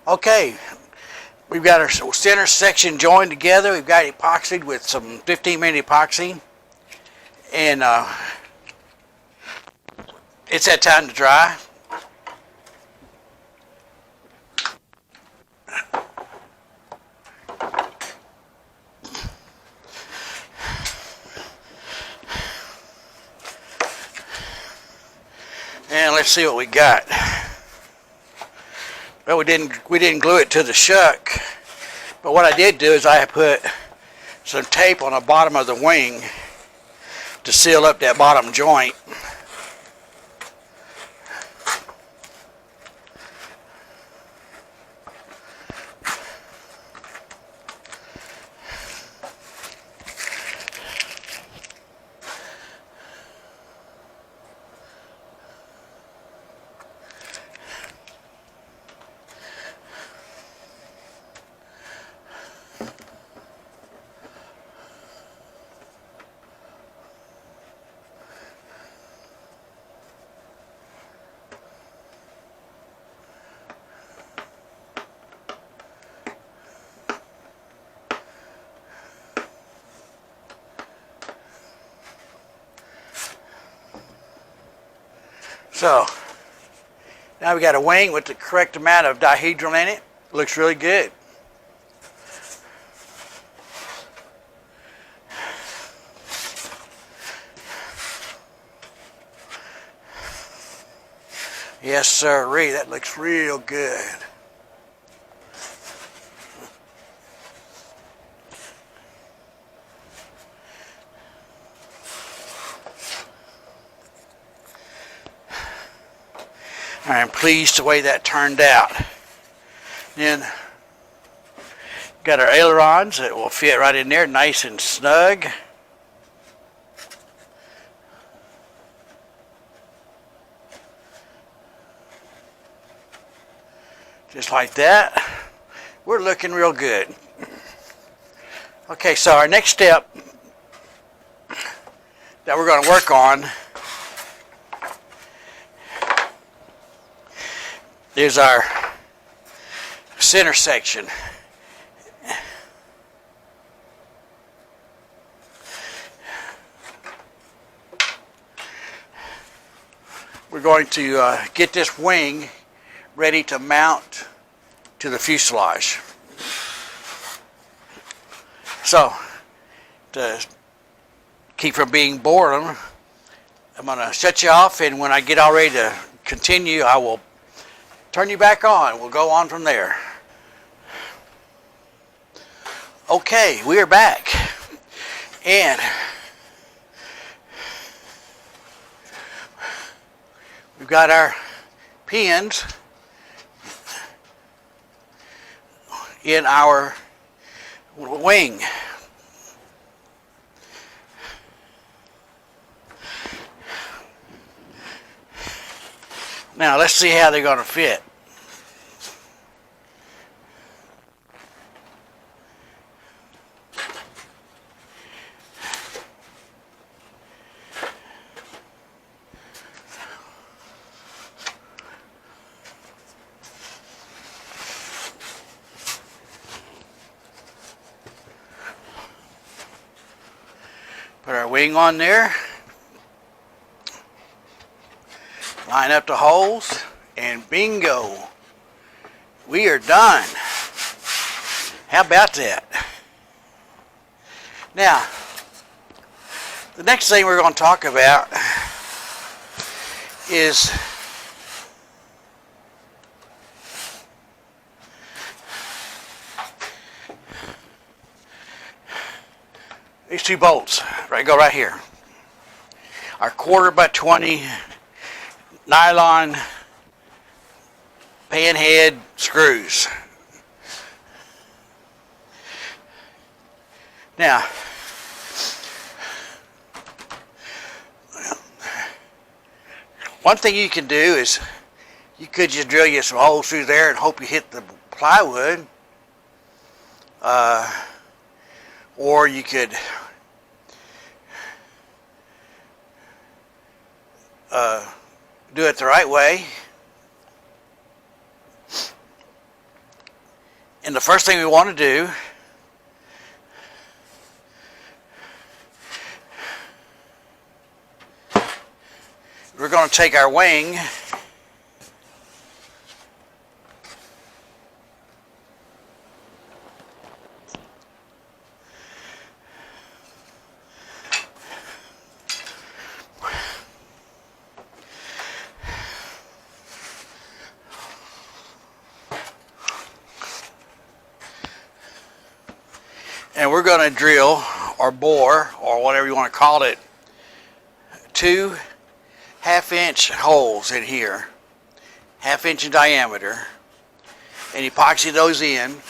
Okay, we've got our center section joined together. We've got it epoxied with some 15-minute epoxy. And it's that time to dry. And let's see what we got. Well, we didn't glue it to the shuck, but what I did do is I put some tape on the bottom of the wing to seal up that bottom joint. So now we got a wing with the correct amount of dihedral in it. Looks really good. Yes, sirree, that looks real good. I'm pleased the way that turned out. Then got our ailerons that will fit right in there nice and snug. Just like that. We're looking real good. Okay, so our next step that we're going to work on is our center section. We're going to get this wing ready to mount to the fuselage. So, to keep from being bored, I'm going to shut you off, and when I get all ready to continue, I will turn you back on. We'll go on from there. Okay, we are back. And we've got our pins in our wing. Now let's see how they're going to fit. Put our wing on there, line up the holes, and bingo, we are done. How about that? Now, the next thing we're going to talk about is these two bolts, go right here. Our 1/4x20 nylon pan head screws. Now, one thing you can do is you could just drill you some holes through there and hope you hit the plywood. Or you could do it the right way And the first thing we want to do we're going to take our wing and we're going to drill or bore or whatever you want to call it 2 half-inch holes in here, 1/2 inch in diameter, and epoxy those in.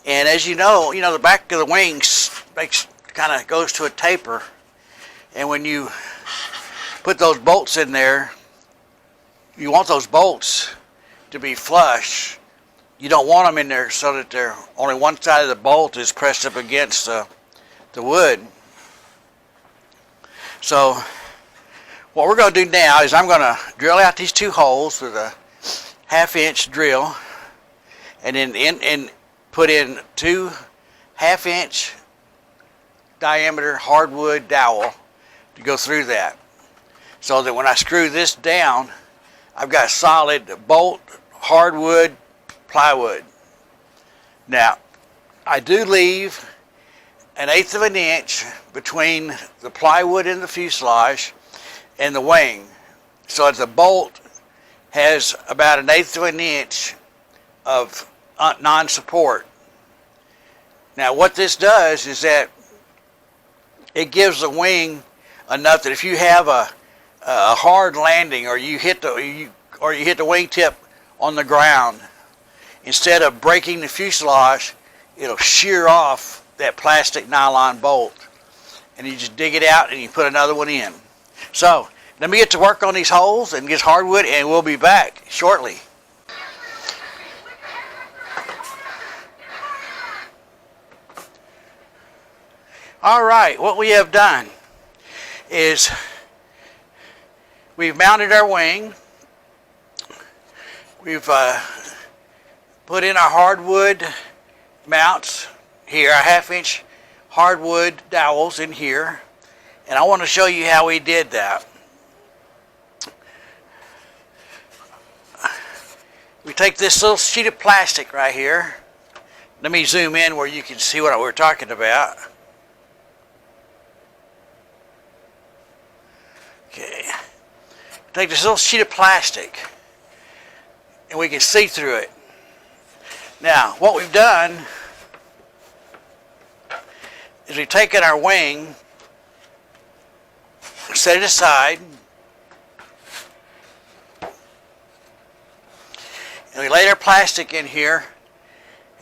And as you know, the back of the wings kind of goes to a taper, and when you put those bolts in there, you want those bolts to be flush. You don't want them in there so that they're only one side of the bolt is pressed up against the wood. So what we're going to do now is I'm going to drill out these 2 holes with a 1/2 inch drill, and then put in 2 1/2 inch diameter hardwood dowel to go through that, so that when I screw this down, I've got solid bolt hardwood plywood. Now, I do leave 1/8 of an inch between the plywood and the fuselage and the wing, so that the bolt has about 1/8 of an inch of non-support. Now, what this does is that it gives the wing enough that if you have a hard landing, or you hit the wingtip on the ground, instead of breaking the fuselage, it'll shear off that plastic nylon bolt, and you just dig it out and you put another one in. So let me get to work on these holes and get hardwood, and we'll be back shortly. All right, what we have done is we've mounted our wing. We've put in our hardwood mounts here, our 1/2 inch hardwood dowels in here, and I want to show you how we did that. We take this little sheet of plastic right here. Let me zoom in where you can see what we're talking about. Okay. Take this little sheet of plastic, and we can see through it. Now, what we've done is we've taken our wing, set it aside, and we laid our plastic in here,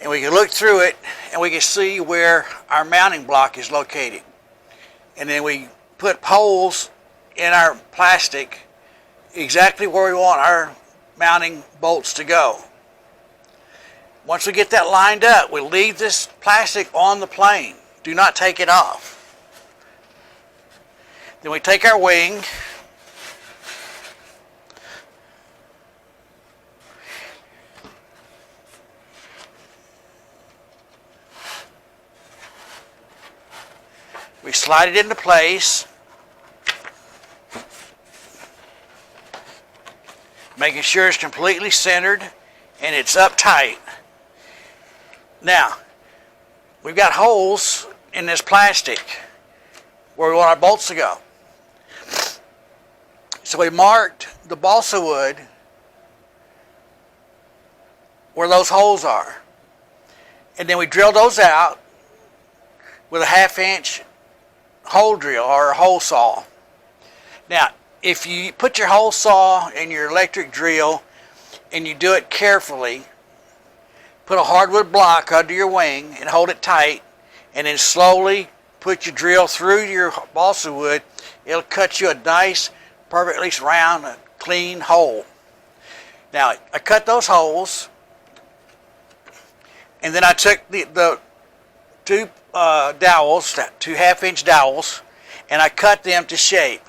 and we can look through it, and we can see where our mounting block is located. And then we put holes in our plastic exactly where we want our mounting bolts to go. Once we get that lined up, we'll leave this plastic on the plane. Do not take it off. Then we take our wing, we slide it into place, making sure it's completely centered and it's up tight. Now, we've got holes in this plastic where we want our bolts to go. So we marked the balsa wood where those holes are. And then we drilled those out with a 1/2 inch hole drill or a hole saw. Now, if you put your hole saw in your electric drill and you do it carefully, put a hardwood block under your wing and hold it tight, and then slowly put your drill through your balsa wood, it'll cut you a nice, perfectly round, clean hole. Now, I cut those holes, and then I took the 2 dowels, 2 1/2 inch dowels, and I cut them to shape.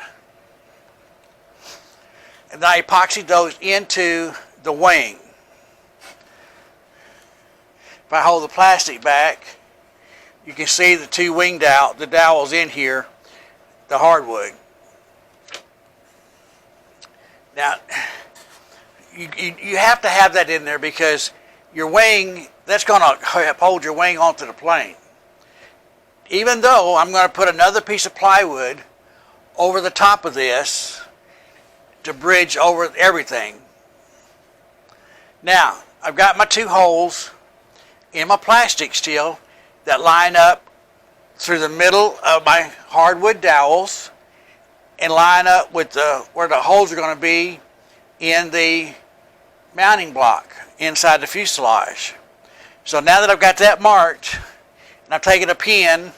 And I epoxied those into the wing. if I hold the plastic back, you can see the two wing the dowels in here, the hardwood. Now, you have to have that in there because your wing, that's going to hold your wing onto the plane. Even though I'm going to put another piece of plywood over the top of this to bridge over everything. Now, I've got my two holes in my plastic still that line up through the middle of my hardwood dowels and line up with where the holes are going to be in the mounting block inside the fuselage. So now that I've got that marked, and I've taken a pin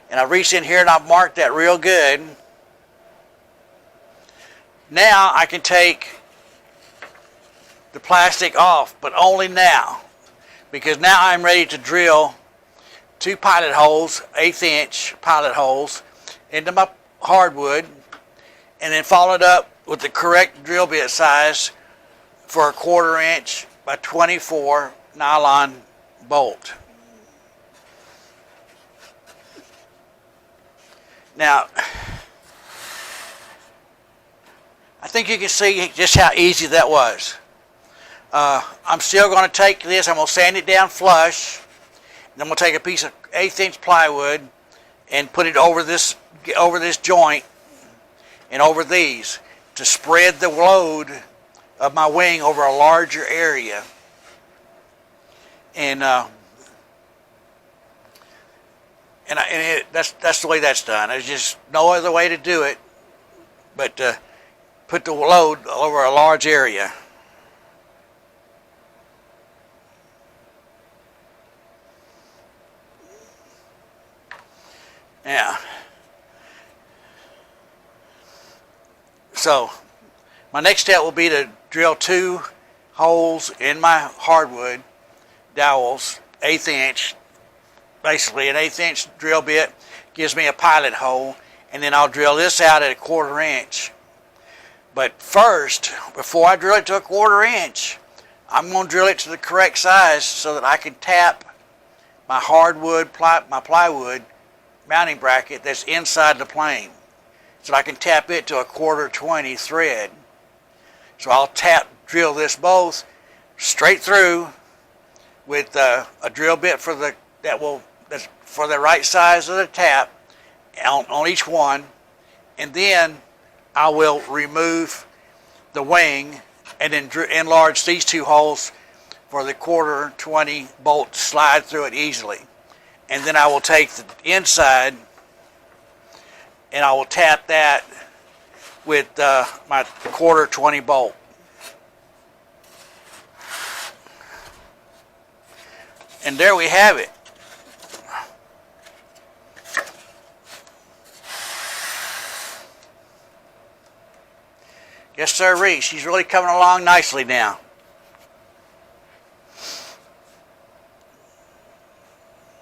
and I've reached in here and I've marked that real good, now I can take the plastic off, but only now, because now I'm ready to drill two pilot holes, 1/8 inch pilot holes into my hardwood, and then follow it up with the correct drill bit size for a 1/4 inch by 24 nylon bolt. Now, I think you can see just how easy that was. I'm still going to take this, I'm going to sand it down flush, and I'm going to take a piece of 1/8 inch plywood and put it over this joint and over these to spread the load of my wing over a larger area. And that's the way that's done. There's just no other way to do it but to put the load over a large area. Yeah. So my next step will be to drill two holes in my hardwood dowels, 1/8 inch. Basically an 1/8 inch drill bit gives me a pilot hole, and then I'll drill this out at a 1/4 inch. But first, before I drill it to a 1/4 inch, I'm going to drill it to the correct size so that I can tap my hardwood, my plywood mounting bracket that's inside the plane, so I can tap it to a 1/4 20 thread. So I'll drill this both straight through with a drill bit that's for the right size of the tap on each one, and then I will remove the wing and then enlarge these two holes for the 1/4 20 bolt to slide through it easily. And then I will take the inside and I will tap that with my 1/4 20 bolt. And there we have it. Yes, sirree. She's really coming along nicely now.